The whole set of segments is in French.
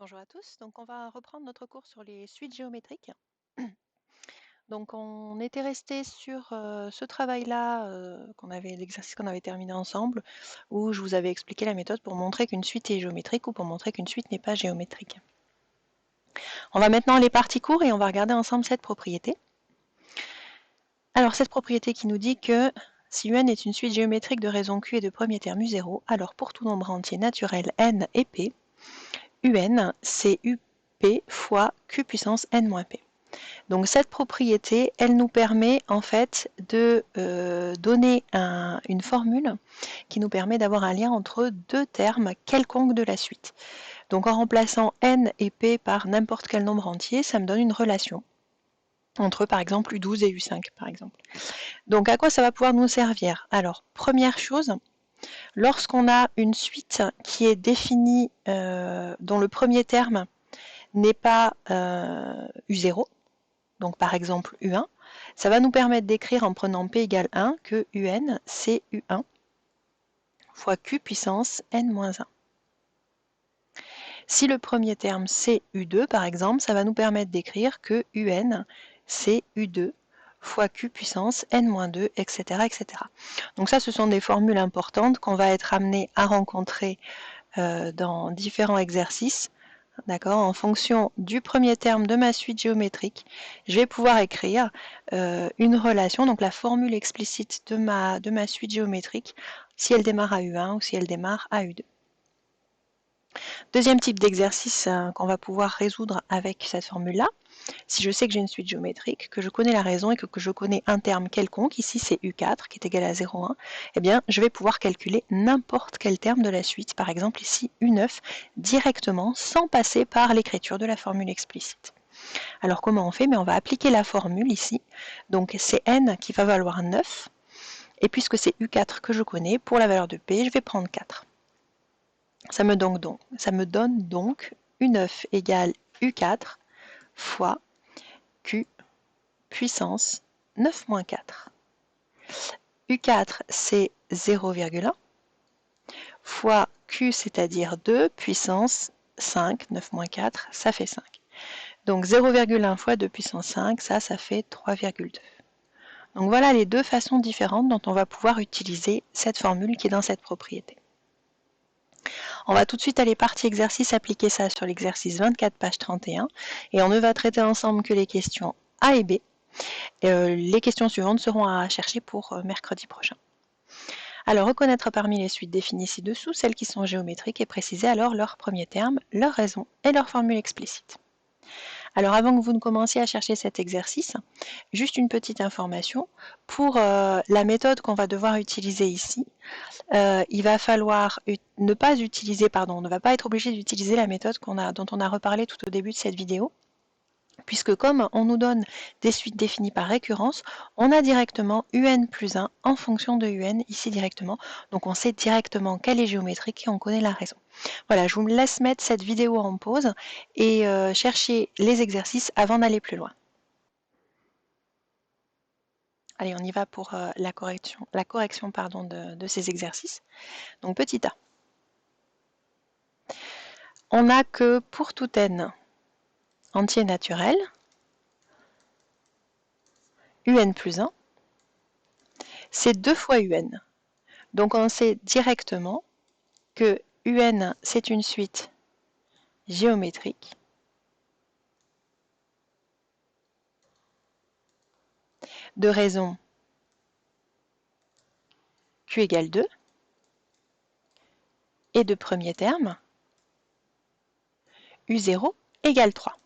Bonjour à tous, donc on va reprendre notre cours sur les suites géométriques. Donc on était resté sur ce travail-là, l'exercice qu'on avait terminé ensemble, où je vous avais expliqué la méthode pour montrer qu'une suite est géométrique ou pour montrer qu'une suite n'est pas géométrique. On va maintenant aller partie court et on va regarder ensemble cette propriété. Alors cette propriété qui nous dit que si UN est une suite géométrique de raison Q et de premier terme U0, alors pour tout nombre entier naturel N et P, UN c'est UP fois Q puissance N moins P. Donc cette propriété, elle nous permet en fait de donner une formule qui nous permet d'avoir un lien entre deux termes quelconques de la suite. Donc en remplaçant n et p par n'importe quel nombre entier, ça me donne une relation entre par exemple U12 et U5 par exemple. Donc à quoi ça va pouvoir nous servir? Alors première chose, lorsqu'on a une suite qui est définie dont le premier terme n'est pas U0, donc par exemple U1, ça va nous permettre d'écrire en prenant P égale 1 que UN c'est U1 fois Q puissance N-1. Si le premier terme c'est U2 par exemple, ça va nous permettre d'écrire que UN c'est U2 fois Q puissance N-2, etc., etc. Donc ça, ce sont des formules importantes qu'on va être amené à rencontrer dans différents exercices. D'accord, en fonction du premier terme de ma suite géométrique, je vais pouvoir écrire une relation, donc la formule explicite de ma suite géométrique, si elle démarre à U1 ou si elle démarre à U2. Deuxième type d'exercice qu'on va pouvoir résoudre avec cette formule-là, si je sais que j'ai une suite géométrique, que je connais la raison et que je connais un terme quelconque, ici c'est U4 qui est égal à 0,1, eh bien je vais pouvoir calculer n'importe quel terme de la suite, par exemple ici U9, directement sans passer par l'écriture de la formule explicite. Alors comment on fait? Mais on va appliquer la formule ici, donc c'est n qui va valoir 9, et puisque c'est U4 que je connais, pour la valeur de P, je vais prendre 4. Ça me donne donc U9 égale U4 fois Q puissance 9 moins 4. U4 c'est 0,1 fois Q c'est-à-dire 2 puissance 5, 9 moins 4, ça fait 5. Donc 0,1 fois 2 puissance 5, ça fait 3,2. Donc voilà les deux façons différentes dont on va pouvoir utiliser cette formule qui est dans cette propriété. On va tout de suite aller partie exercice, appliquer ça sur l'exercice 24, page 31, et on ne va traiter ensemble que les questions A et B. Les questions suivantes seront à chercher pour mercredi prochain. Alors, reconnaître parmi les suites définies ci-dessous celles qui sont géométriques et préciser alors leur premier terme, leur raison et leur formule explicite. Alors, avant que vous ne commenciez à chercher cet exercice, juste une petite information. Pour la méthode qu'on va devoir utiliser ici, il va falloir ne pas utiliser, on ne va pas être obligé d'utiliser la méthode dont on a reparlé tout au début de cette vidéo, puisque comme on nous donne des suites définies par récurrence, on a directement UN plus 1 en fonction de UN ici directement. Donc on sait directement qu'elle est géométrique et on connaît la raison. Voilà, je vous laisse mettre cette vidéo en pause et chercher les exercices avant d'aller plus loin. Allez, on y va pour la correction de ces exercices. Donc petit a. On n'a que pour tout n entier naturel, UN plus 1, c'est 2 fois UN. Donc on sait directement que UN c'est une suite géométrique de raison Q égale 2 et de premier terme U0 égale 3.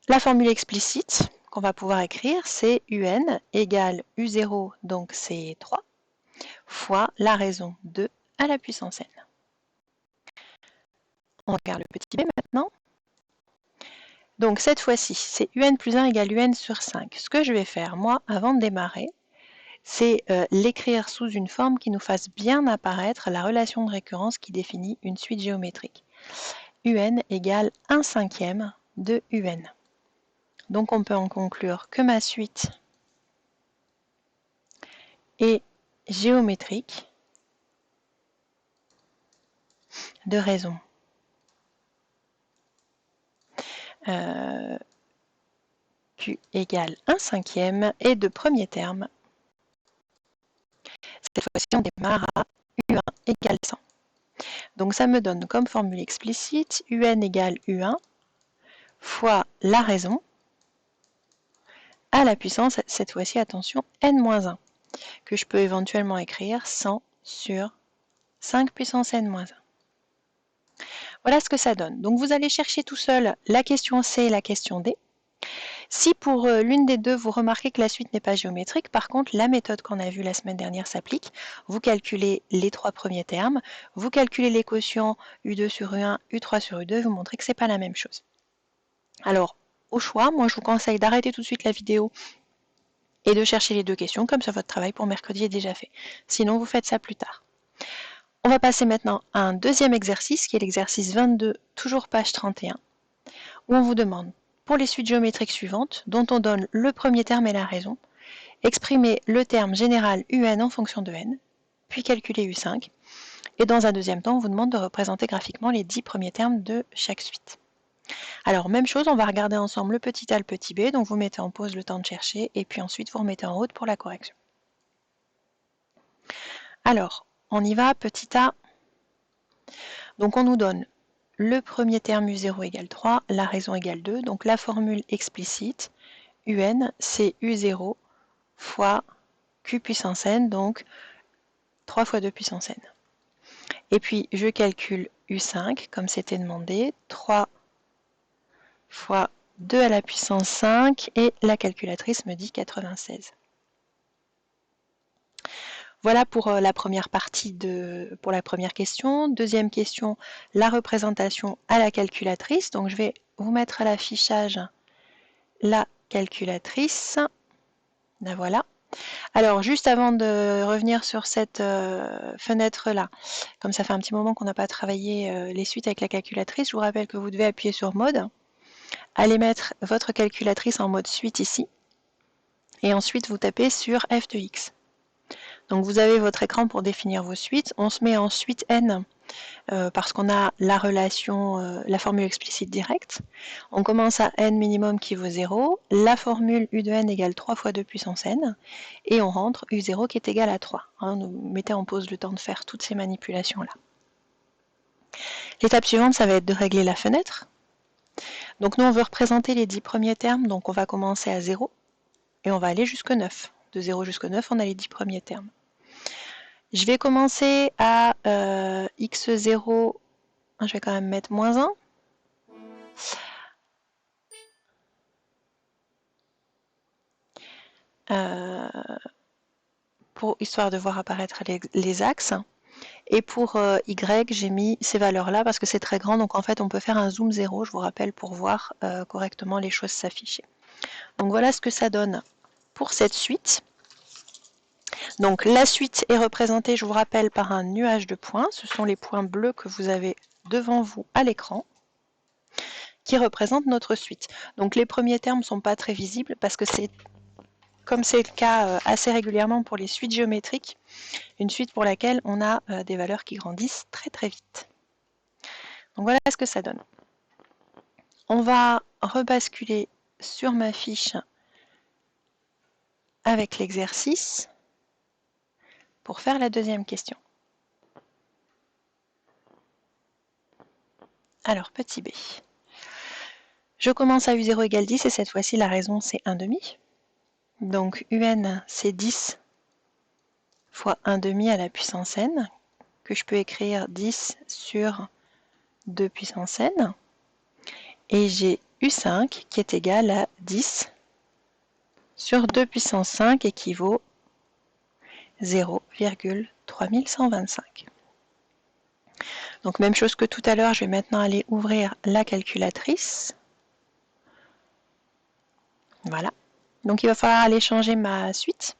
La formule explicite qu'on va pouvoir écrire, c'est UN égale U0, donc c'est 3, fois la raison 2 à la puissance n. On regarde le petit b maintenant. Donc cette fois-ci, c'est UN plus 1 égale UN sur 5. Ce que je vais faire, moi, avant de démarrer, c'est l'écrire sous une forme qui nous fasse bien apparaître la relation de récurrence qui définit une suite géométrique. UN égale 1/5 de UN. Donc on peut en conclure que ma suite est géométrique de raison Q égale 1/5 et de premier terme, cette fois-ci on démarre à U1 égale 100. Donc ça me donne comme formule explicite UN égale U1 fois la raison à la puissance, cette fois-ci attention, n-1, que je peux éventuellement écrire 100 sur 5 puissance n-1. Voilà ce que ça donne. Donc vous allez chercher tout seul la question C et la question D. Si pour l'une des deux, vous remarquez que la suite n'est pas géométrique, par contre, la méthode qu'on a vue la semaine dernière s'applique. Vous calculez les 3 premiers termes, vous calculez les quotients U2 sur U1, U3 sur U2, vous montrez que ce n'est pas la même chose. Alors, au choix, moi je vous conseille d'arrêter tout de suite la vidéo et de chercher les deux questions, comme ça votre travail pour mercredi est déjà fait. Sinon, vous faites ça plus tard. On va passer maintenant à un deuxième exercice, qui est l'exercice 22, toujours page 31, où on vous demande, pour les suites géométriques suivantes, dont on donne le premier terme et la raison, exprimer le terme général UN en fonction de n, puis calculer U5, et dans un deuxième temps, on vous demande de représenter graphiquement les 10 premiers termes de chaque suite. Alors, même chose, on va regarder ensemble le petit a, le petit b, donc vous mettez en pause le temps de chercher, et puis ensuite vous remettez en route pour la correction. Alors, on y va, petit a. Donc on nous donne le premier terme U0 égale 3, la raison égale 2, donc la formule explicite, UN, c'est U0 fois Q puissance n, donc 3 fois 2 puissance n. Et puis je calcule U5, comme c'était demandé, 3 fois 2 à la puissance 5, et la calculatrice me dit 96. Voilà pour la première partie pour la première question. Deuxième question, la représentation à la calculatrice. Donc je vais vous mettre à l'affichage la calculatrice. La voilà. Alors juste avant de revenir sur cette fenêtre-là, comme ça fait un petit moment qu'on n'a pas travaillé les suites avec la calculatrice, je vous rappelle que vous devez appuyer sur mode, allez mettre votre calculatrice en mode suite ici, et ensuite vous tapez sur F de X. Donc vous avez votre écran pour définir vos suites. On se met en suite n parce qu'on a la relation, la formule explicite directe. On commence à n minimum qui vaut 0. La formule U de n égale 3 fois 2 puissance n. Et on rentre U0 qui est égal à 3. Hein, mettez en pause le temps de faire toutes ces manipulations-là. L'étape suivante, ça va être de régler la fenêtre. Donc nous, on veut représenter les 10 premiers termes. Donc on va commencer à 0 et on va aller jusqu'au 9. De 0 jusqu'au 9, on a les 10 premiers termes. Je vais commencer à x0, je vais quand même mettre moins 1. Histoire de voir apparaître les axes. Et pour y, j'ai mis ces valeurs-là parce que c'est très grand, donc en fait on peut faire un zoom 0, je vous rappelle, pour voir correctement les choses s'afficher. Donc voilà ce que ça donne pour cette suite. Donc la suite est représentée, je vous rappelle, par un nuage de points. Ce sont les points bleus que vous avez devant vous à l'écran qui représentent notre suite. Donc les premiers termes ne sont pas très visibles parce que c'est, comme c'est le cas assez régulièrement pour les suites géométriques, une suite pour laquelle on a des valeurs qui grandissent très très vite. Donc voilà ce que ça donne. On va rebasculer sur ma fiche avec l'exercice pour faire la deuxième question. Alors, petit b. Je commence à U0 égale 10 et cette fois-ci la raison c'est 1/2. Donc UN c'est 10 fois 1/2 à la puissance n, que je peux écrire 10 sur 2 puissance n. Et j'ai U5 qui est égal à 10 sur 2 puissance 5 équivaut 0,3125. Donc même chose que tout à l'heure, je vais maintenant aller ouvrir la calculatrice. Voilà. Donc il va falloir aller changer ma suite.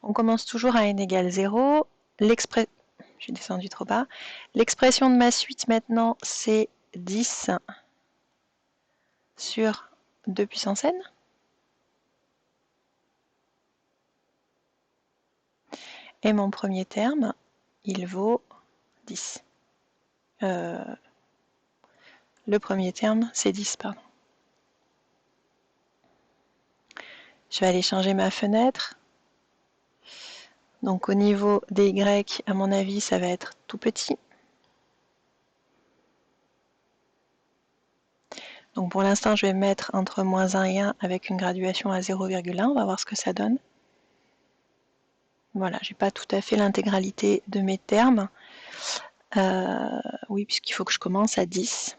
On commence toujours à n égale 0. Je suis descendu trop bas. L'expression de ma suite maintenant, c'est 10 sur 2 puissance n. Et mon premier terme, il vaut 10. le premier terme, c'est 10, pardon. Je vais aller changer ma fenêtre. Donc au niveau des Y, à mon avis, ça va être tout petit. Donc pour l'instant, je vais mettre entre -1 et 1 avec une graduation à 0,1. On va voir ce que ça donne. Voilà, j'ai pas tout à fait l'intégralité de mes termes. Oui, puisqu'il faut que je commence à 10.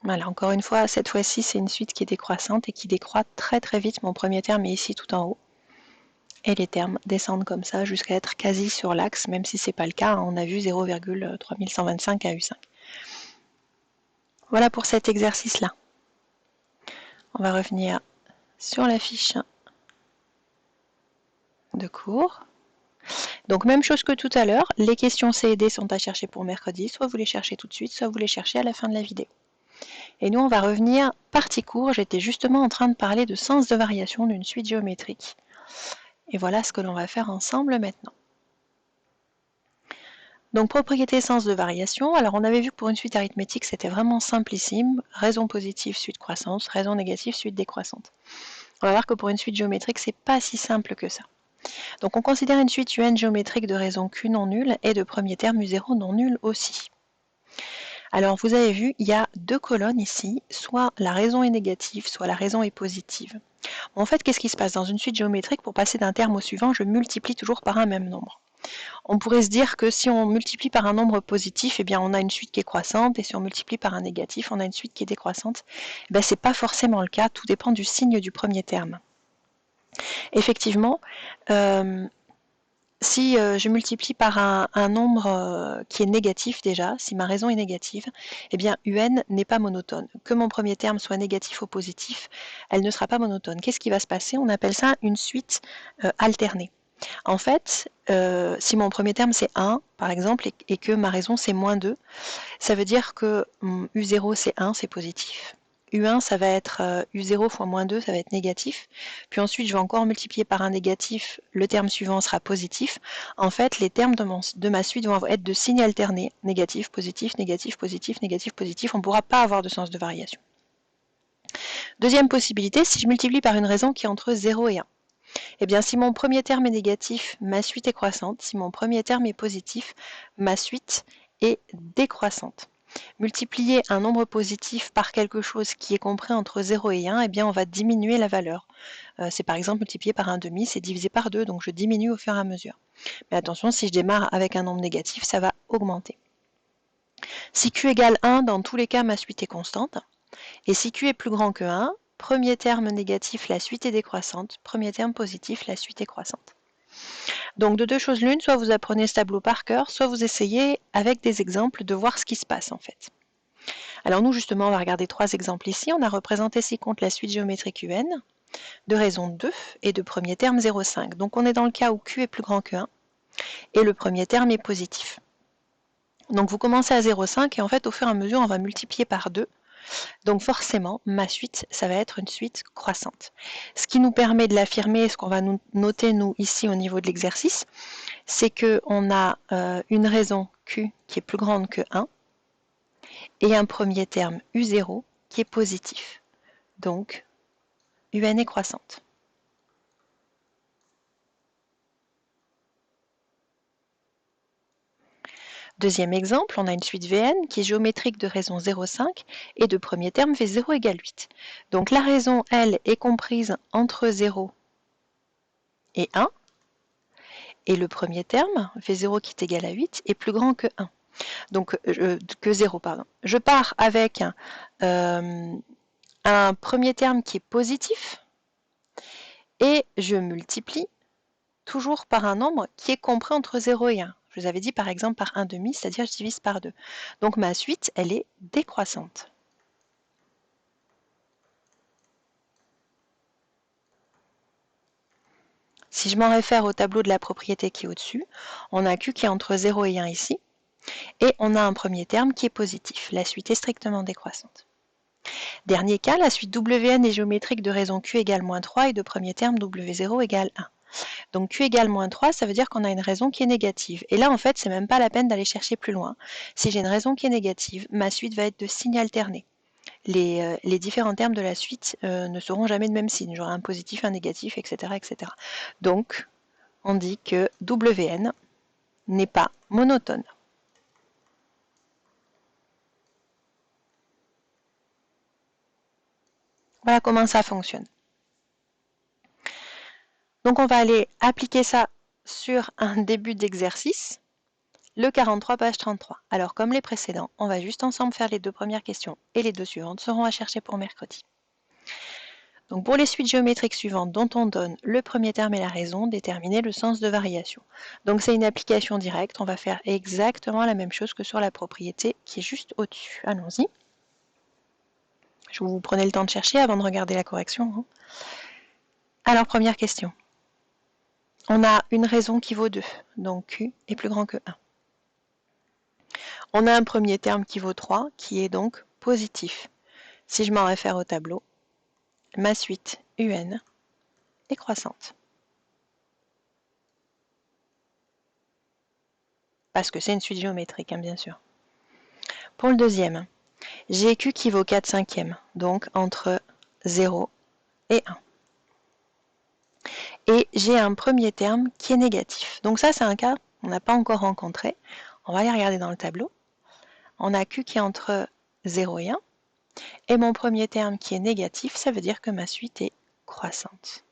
Voilà, encore une fois, cette fois-ci, c'est une suite qui est décroissante et qui décroît très très vite. Mon premier terme est ici tout en haut. Et les termes descendent comme ça jusqu'à être quasi sur l'axe, même si ce n'est pas le cas. On a vu 0,3125 à U5. Voilà pour cet exercice-là. On va revenir sur la fiche de cours. Donc même chose que tout à l'heure, les questions C et D sont à chercher pour mercredi, soit vous les cherchez tout de suite, soit vous les cherchez à la fin de la vidéo. Et nous on va revenir partie cours, j'étais justement en train de parler de sens de variation d'une suite géométrique. Et voilà ce que l'on va faire ensemble maintenant. Donc propriété sens de variation, alors on avait vu que pour une suite arithmétique c'était vraiment simplissime, raison positive, suite croissante, raison négative, suite décroissante. On va voir que pour une suite géométrique c'est pas si simple que ça. Donc on considère une suite UN géométrique de raison Q non nulle et de premier terme U0 non nul aussi. Alors vous avez vu, il y a deux colonnes ici, soit la raison est négative, soit la raison est positive. Bon, en fait, qu'est-ce qui se passe dans une suite géométrique? Pour passer d'un terme au suivant, je multiplie toujours par un même nombre. On pourrait se dire que si on multiplie par un nombre positif, eh bien on a une suite qui est croissante, et si on multiplie par un négatif, on a une suite qui est décroissante. Ben, ce n'est pas forcément le cas, tout dépend du signe du premier terme. Effectivement, si je multiplie par un nombre qui est négatif déjà, si ma raison est négative, eh bien UN n'est pas monotone. Que mon premier terme soit négatif ou positif, elle ne sera pas monotone. Qu'est-ce qui va se passer? On appelle ça une suite alternée. En fait, si mon premier terme c'est 1, par exemple, et que ma raison c'est -2, ça veut dire que U0 c'est 1, c'est positif. U1 ça va être U0 fois -2, ça va être négatif. Puis ensuite je vais encore multiplier par un négatif, le terme suivant sera positif. En fait, les termes de ma suite vont être de signes alternés, négatif, positif, négatif, positif, négatif, positif. On ne pourra pas avoir de sens de variation. Deuxième possibilité, si je multiplie par une raison qui est entre 0 et 1. Eh bien, si mon premier terme est négatif, ma suite est croissante. Si mon premier terme est positif, ma suite est décroissante. Multiplier un nombre positif par quelque chose qui est compris entre 0 et 1, eh bien, on va diminuer la valeur. C'est par exemple multiplié par un demi, c'est divisé par 2, donc je diminue au fur et à mesure. Mais attention, si je démarre avec un nombre négatif, ça va augmenter. Si Q égale 1, dans tous les cas, ma suite est constante. Et si Q est plus grand que 1, premier terme négatif, la suite est décroissante. Premier terme positif, la suite est croissante. Donc de deux choses l'une, soit vous apprenez ce tableau par cœur, soit vous essayez avec des exemples de voir ce qui se passe en fait. Alors nous justement, on va regarder trois exemples ici. On a représenté ci-contre la suite géométrique UN de raison 2 et de premier terme 0,5. Donc on est dans le cas où Q est plus grand que 1 et le premier terme est positif. Donc vous commencez à 0,5 et en fait au fur et à mesure on va multiplier par 2. Donc forcément, ma suite, ça va être une suite croissante. Ce qui nous permet de l'affirmer, ce qu'on va nous noter nous ici au niveau de l'exercice, c'est qu'on a une raison Q qui est plus grande que 1 et un premier terme U0 qui est positif. Donc, UN est croissante. Deuxième exemple, on a une suite Vn qui est géométrique de raison 0,5 et de premier terme V0 égale 8. Donc la raison, elle, est comprise entre 0 et 1. Et le premier terme, V0 qui est égal à 8, est plus grand que 1. Donc, que 0, pardon. Je pars avec un premier terme qui est positif et je multiplie toujours par un nombre qui est compris entre 0 et 1. Je vous avais dit par exemple par 1 demi, c'est-à-dire je divise par 2. Donc ma suite, elle est décroissante. Si je m'en réfère au tableau de la propriété qui est au-dessus, on a Q qui est entre 0 et 1 ici, et on a un premier terme qui est positif. La suite est strictement décroissante. Dernier cas, la suite Wn est géométrique de raison Q égale moins 3 et de premier terme W0 égale 1. Donc Q égale moins 3, ça veut dire qu'on a une raison qui est négative. Et là, en fait, c'est même pas la peine d'aller chercher plus loin. Si j'ai une raison qui est négative, ma suite va être de signes alternés. Les différents termes de la suite ne seront jamais de même signe. J'aurai un positif, un négatif, etc., etc. Donc, on dit que Wn n'est pas monotone. Voilà comment ça fonctionne. Donc on va aller appliquer ça sur un début d'exercice, le 43, page 33. Alors comme les précédents, on va juste ensemble faire les deux premières questions et les deux suivantes seront à chercher pour mercredi. Donc pour les suites géométriques suivantes dont on donne le premier terme et la raison, déterminer le sens de variation. Donc c'est une application directe, on va faire exactement la même chose que sur la propriété qui est juste au-dessus. Allons-y. Je vous prenez le temps de chercher avant de regarder la correction. Alors première question. On a une raison qui vaut 2, donc Q est plus grand que 1. On a un premier terme qui vaut 3, qui est donc positif. Si je m'en réfère au tableau, ma suite UN est croissante. Parce que c'est une suite géométrique, hein, bien sûr. Pour le deuxième, j'ai Q qui vaut 4 cinquièmes, donc entre 0 et 1. Et j'ai un premier terme qui est négatif. Donc ça, c'est un cas qu'on n'a pas encore rencontré. On va aller regarder dans le tableau. On a Q qui est entre 0 et 1. Et mon premier terme qui est négatif, ça veut dire que ma suite est croissante.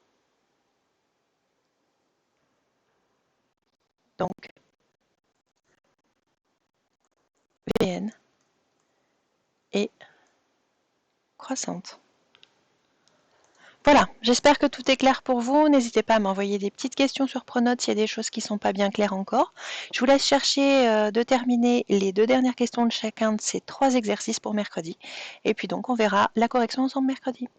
Donc, Vn est croissante. Voilà, j'espère que tout est clair pour vous. N'hésitez pas à m'envoyer des petites questions sur Pronote s'il y a des choses qui ne sont pas bien claires encore. Je vous laisse chercher de terminer les deux dernières questions de chacun de ces 3 exercices pour mercredi. Et puis donc, on verra la correction ensemble mercredi.